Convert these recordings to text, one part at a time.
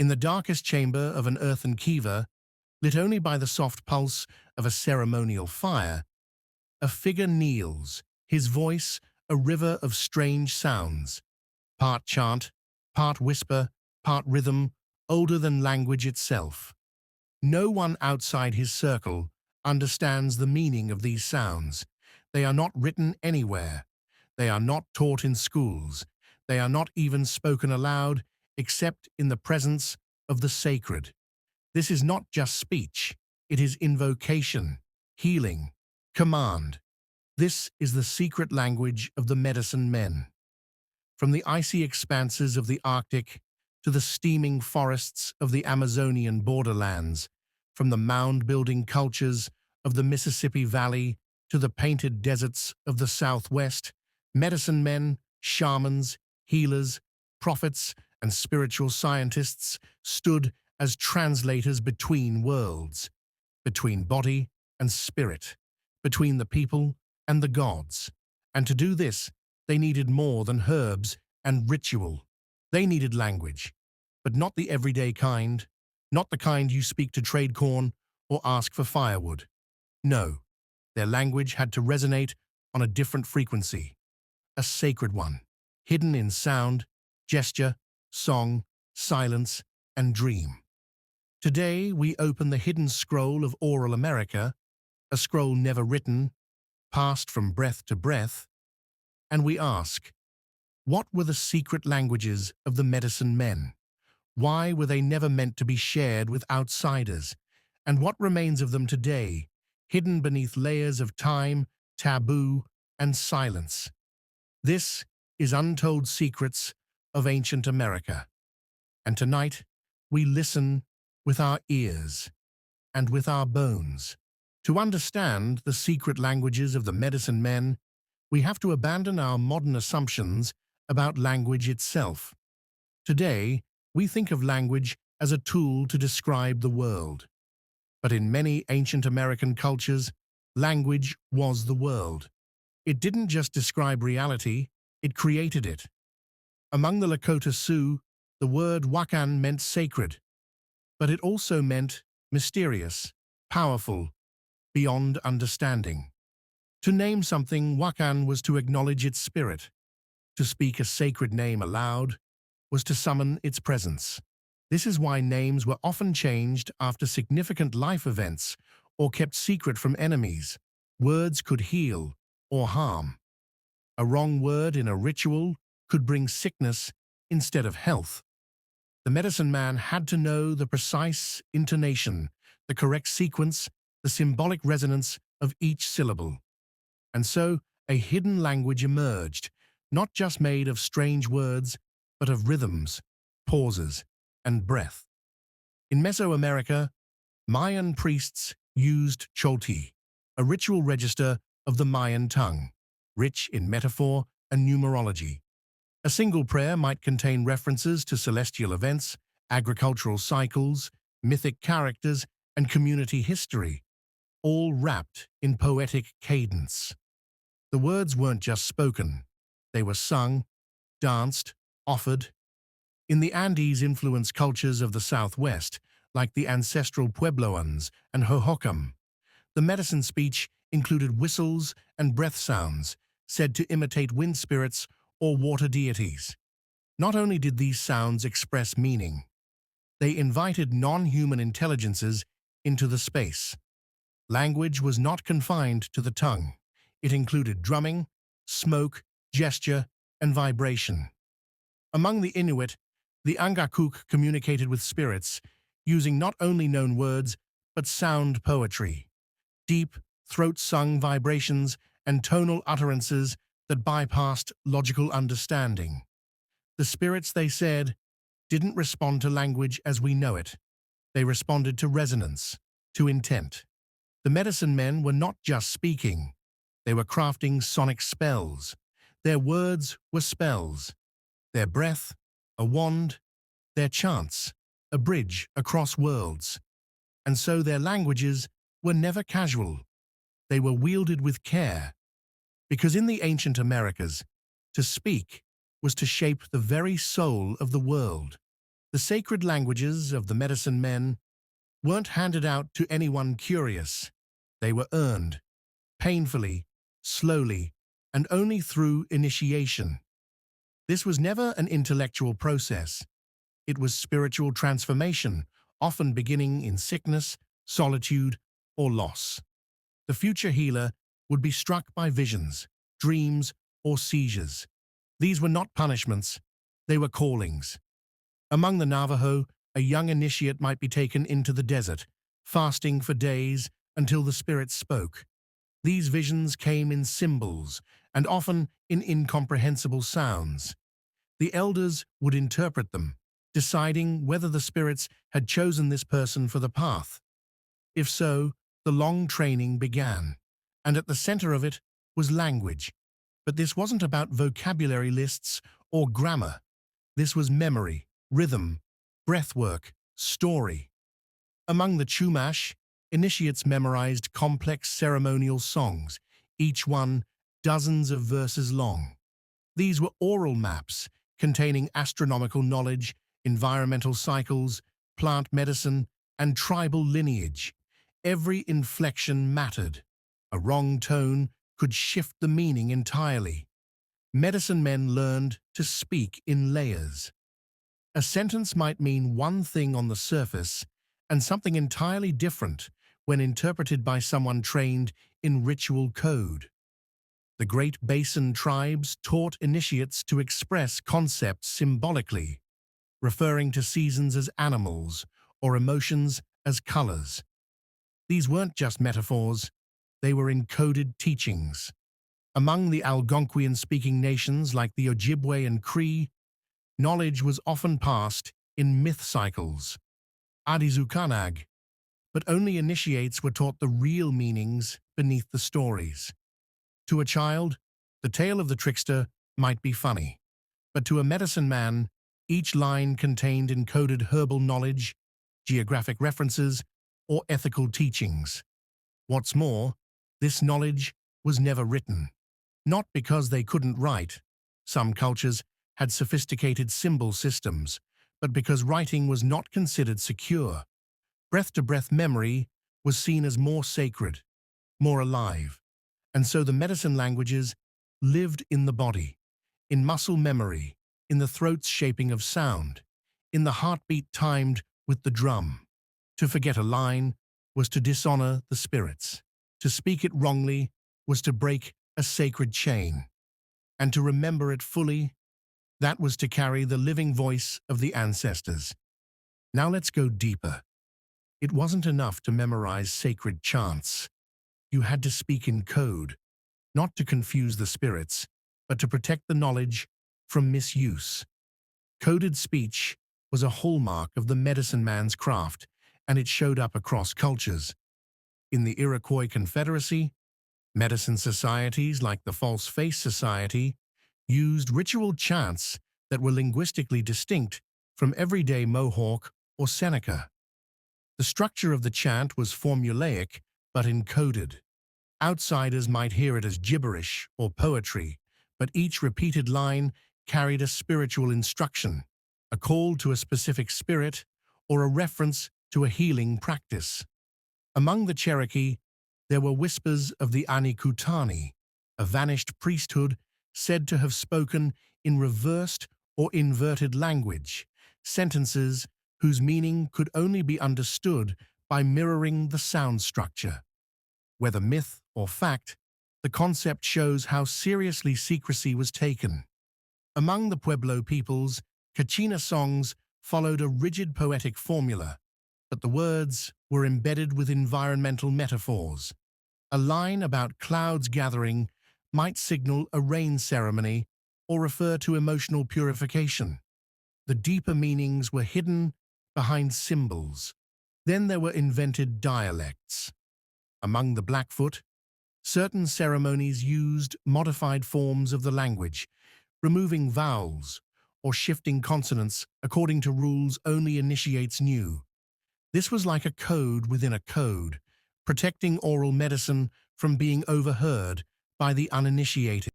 In the darkest chamber of an earthen kiva, lit only by the soft pulse of a ceremonial fire, a figure kneels, his voice a river of strange sounds, part chant, part whisper, part rhythm, older than language itself. No one outside his circle understands the meaning of these sounds. They are not written anywhere. They are not taught in schools. They are not even spoken aloud, except in the presence of the sacred. This is not just speech. It is invocation, healing, command. This is the secret language of the medicine men. From the icy expanses of the Arctic to the steaming forests of the Amazonian borderlands, from the mound-building cultures of the Mississippi Valley to the painted deserts of the Southwest, medicine men, shamans, healers, prophets, and spiritual scientists stood as translators between worlds, between body and spirit, between the people and the gods. And to do this, they needed more than herbs and ritual. They needed language, but not the everyday kind, not the kind you speak to trade corn or ask for firewood. No, their language had to resonate on a different frequency, a sacred one, hidden in sound, gesture, song, silence, and dream. Today, we open the hidden scroll of oral America, a scroll never written, passed from breath to breath, and we ask, what were the secret languages of the medicine men? Why were they never meant to be shared with outsiders? And what remains of them today, hidden beneath layers of time, taboo, and silence? This is Untold Secrets of Ancient America. And tonight, we listen with our ears and with our bones. To understand the secret languages of the medicine men, we have to abandon our modern assumptions about language itself. Today, we think of language as a tool to describe the world. But in many ancient American cultures, language was the world. It didn't just describe reality, it created it. Among the Lakota Sioux, the word wakan meant sacred, but it also meant mysterious, powerful, beyond understanding. To name something, wakan was to acknowledge its spirit. To speak a sacred name aloud was to summon its presence. This is why names were often changed after significant life events or kept secret from enemies. Words could heal or harm. A wrong word in a ritual could bring sickness instead of health. The medicine man had to know the precise intonation, the correct sequence, the symbolic resonance of each syllable. And so, a hidden language emerged, not just made of strange words, but of rhythms, pauses, and breath. In Mesoamerica, Mayan priests used cholti, a ritual register of the Mayan tongue, rich in metaphor and numerology. A single prayer might contain references to celestial events, agricultural cycles, mythic characters, and community history, all wrapped in poetic cadence. The words weren't just spoken, they were sung, danced, offered. In the Andes-influenced cultures of the Southwest, like the ancestral Puebloans and Hohokam, the medicine speech included whistles and breath sounds, said to imitate wind spirits or water deities. Not only did these sounds express meaning, they invited non-human intelligences into the space. Language was not confined to the tongue. It included drumming, smoke, gesture, and vibration. Among the Inuit, the Angakuk communicated with spirits, using not only known words, but sound poetry, deep, throat-sung vibrations, and tonal utterances that bypassed logical understanding. The spirits, they said, didn't respond to language as we know it. They responded to resonance, to intent. The medicine men were not just speaking. They were crafting sonic spells. Their words were spells. Their breath, a wand. Their chants, a bridge across worlds. And so their languages were never casual. They were wielded with care. Because in the ancient Americas, to speak was to shape the very soul of the world. The sacred languages of the medicine men weren't handed out to anyone curious. They were earned, painfully, slowly, and only through initiation. This was never an intellectual process. It was spiritual transformation, often beginning in sickness, solitude, or loss. The future healer would be struck by visions, dreams, or seizures. These were not punishments, they were callings. Among the Navajo, a young initiate might be taken into the desert, fasting for days until the spirits spoke. These visions came in symbols and often in incomprehensible sounds. The elders would interpret them, deciding whether the spirits had chosen this person for the path. If so, the long training began, and at the center of it was language. But this wasn't about vocabulary lists or grammar. This was memory, rhythm, breathwork, story. Among the Chumash, initiates memorized complex ceremonial songs, each one dozens of verses long. These were oral maps containing astronomical knowledge, environmental cycles, plant medicine, and tribal lineage. Every inflection mattered. A wrong tone could shift the meaning entirely. Medicine men learned to speak in layers. A sentence might mean one thing on the surface and something entirely different when interpreted by someone trained in ritual code. The Great Basin tribes taught initiates to express concepts symbolically, referring to seasons as animals or emotions as colors. These weren't just metaphors, they were encoded teachings. Among the Algonquian-speaking nations like the Ojibwe and Cree, knowledge was often passed in myth cycles, Adizukanag, but only initiates were taught the real meanings beneath the stories. To a child, the tale of the trickster might be funny, but to a medicine man, each line contained encoded herbal knowledge, geographic references, or ethical teachings. What's more, this knowledge was never written. Not because they couldn't write. Some cultures had sophisticated symbol systems, but because writing was not considered secure. Breath-to-breath memory was seen as more sacred, more alive, and so the medicine languages lived in the body, in muscle memory, in the throat's shaping of sound, in the heartbeat timed with the drum. To forget a line was to dishonor the spirits. To speak it wrongly was to break a sacred chain. And to remember it fully, that was to carry the living voice of the ancestors. Now let's go deeper. It wasn't enough to memorize sacred chants. You had to speak in code, not to confuse the spirits, but to protect the knowledge from misuse. Coded speech was a hallmark of the medicine man's craft, and it showed up across cultures. In the Iroquois Confederacy, medicine societies like the False Face Society used ritual chants that were linguistically distinct from everyday Mohawk or Seneca. The structure of the chant was formulaic but encoded. Outsiders might hear it as gibberish or poetry, but each repeated line carried a spiritual instruction, a call to a specific spirit, or a reference to a healing practice. Among the Cherokee, there were whispers of the Anikutani, a vanished priesthood said to have spoken in reversed or inverted language, sentences whose meaning could only be understood by mirroring the sound structure. Whether myth or fact, the concept shows how seriously secrecy was taken. Among the Pueblo peoples, Kachina songs followed a rigid poetic formula, but the words were embedded with environmental metaphors. A line about clouds gathering might signal a rain ceremony or refer to emotional purification. The deeper meanings were hidden behind symbols. Then there were invented dialects. Among the Blackfoot, certain ceremonies used modified forms of the language, removing vowels or shifting consonants according to rules only initiates knew. This was like a code within a code, protecting oral medicine from being overheard by the uninitiated.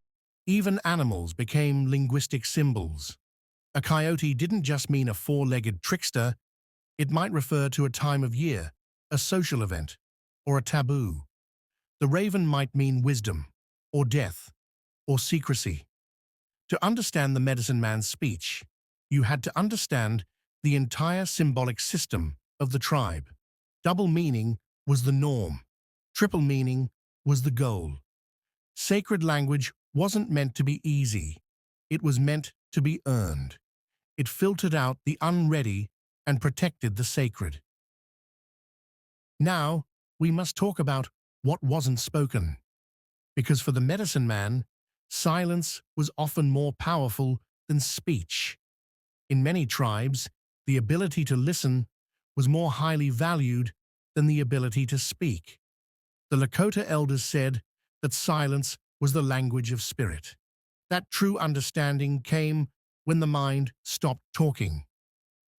Even animals became linguistic symbols. A coyote didn't just mean a four-legged trickster, it might refer to a time of year, a social event, or a taboo. The raven might mean wisdom, or death, or secrecy. To understand the medicine man's speech, you had to understand the entire symbolic system of the tribe. Double meaning was the norm. Triple meaning was the goal. Sacred language wasn't meant to be easy. It was meant to be earned. It filtered out the unready and protected the sacred. Now, we must talk about what wasn't spoken. Because for the medicine man, silence was often more powerful than speech. In many tribes, the ability to listen was more highly valued than the ability to speak. The Lakota elders said that silence was the language of spirit. That true understanding came when the mind stopped talking.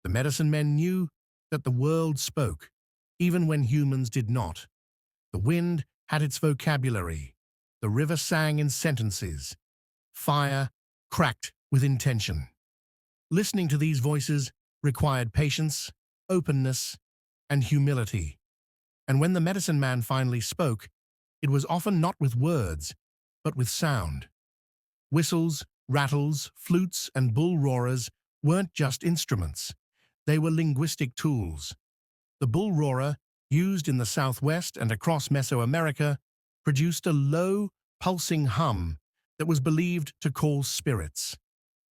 The medicine men knew that the world spoke, even when humans did not. The wind had its vocabulary. The river sang in sentences. Fire cracked with intention. Listening to these voices required patience, openness, and humility. And when the medicine man finally spoke, it was often not with words, but with sound. Whistles, rattles, flutes, and bull roarers weren't just instruments. They were linguistic tools. The bull roarer, used in the Southwest and across Mesoamerica, produced a low, pulsing hum that was believed to call spirits.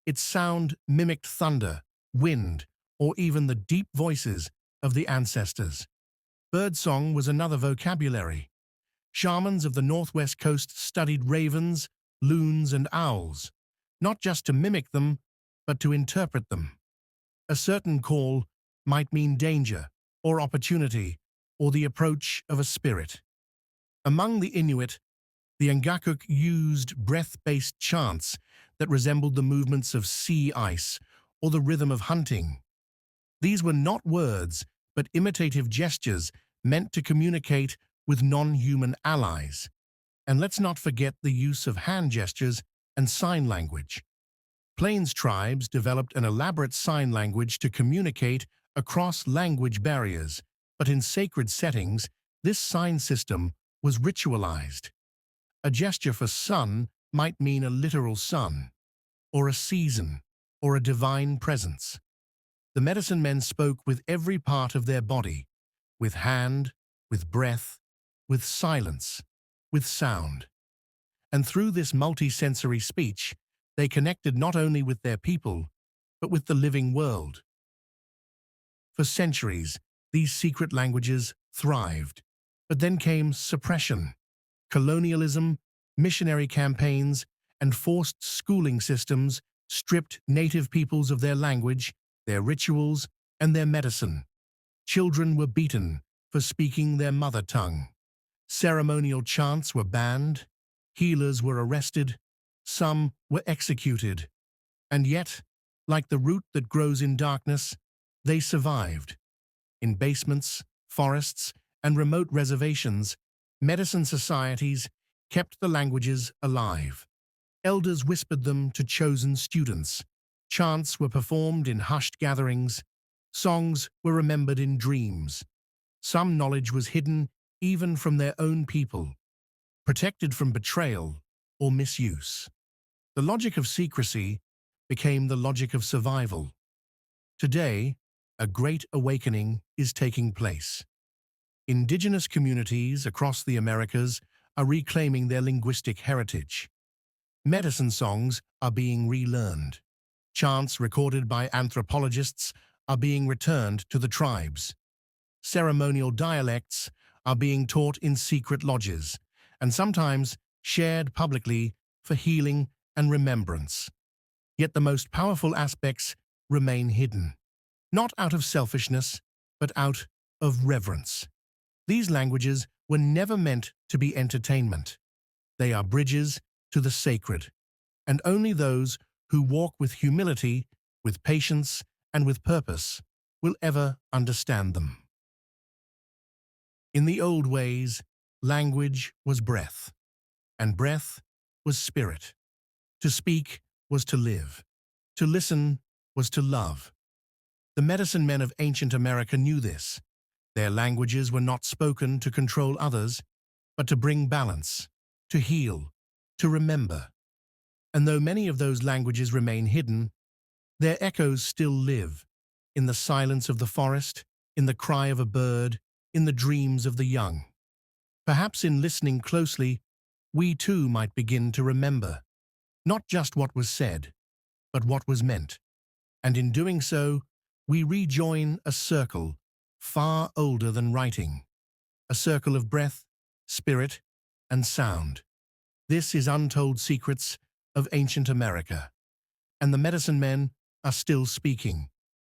Its sound mimicked thunder, wind, or even the deep voices of the ancestors. Birdsong was another vocabulary. Shamans of the Northwest Coast studied ravens, loons, and owls, not just to mimic them, but to interpret them. A certain call might mean danger, or opportunity, or the approach of a spirit. Among the Inuit, the Ngakuk used breath-based chants that resembled the movements of sea ice or the rhythm of hunting. These were not words, but imitative gestures meant to communicate with non-human allies. And let's not forget the use of hand gestures and sign language. Plains tribes developed an elaborate sign language to communicate across language barriers, but in sacred settings, this sign system was ritualized. A gesture for sun might mean a literal sun, or a season, or a divine presence. The medicine men spoke with every part of their body, with hand, with breath, with silence, with sound. And through this multi-sensory speech, they connected not only with their people, but with the living world. For centuries, these secret languages thrived. But then came suppression, colonialism, missionary campaigns, and forced schooling systems stripped native peoples of their language, their rituals, and their medicine. Children were beaten for speaking their mother tongue. Ceremonial chants were banned. Healers were arrested. Some were executed. And yet, like the root that grows in darkness, they survived. In basements, forests, and remote reservations, medicine societies kept the languages alive. Elders whispered them to chosen students. Chants were performed in hushed gatherings. Songs were remembered in dreams. Some knowledge was hidden even from their own people, protected from betrayal or misuse. The logic of secrecy became the logic of survival. Today, a great awakening is taking place. Indigenous communities across the Americas are reclaiming their linguistic heritage. Medicine songs are being relearned. Chants recorded by anthropologists are being returned to the tribes. Ceremonial dialects are being taught in secret lodges, and sometimes shared publicly for healing and remembrance. Yet the most powerful aspects remain hidden, not out of selfishness, but out of reverence. These languages were never meant to be entertainment. They are bridges to the sacred, and only those who walk with humility, with patience, and with purpose will ever understand them. In the old ways, language was breath, and breath was spirit. To speak was to live. To listen was to love. The medicine men of ancient America knew this. Their languages were not spoken to control others, but to bring balance, to heal, to remember. And though many of those languages remain hidden, their echoes still live, in the silence of the forest, in the cry of a bird, in the dreams of the young. Perhaps in listening closely, we too might begin to remember, not just what was said, but what was meant. And in doing so, we rejoin a circle far older than writing, a circle of breath, spirit, and sound. This is Untold Secrets of Ancient America, and the medicine men are still speaking.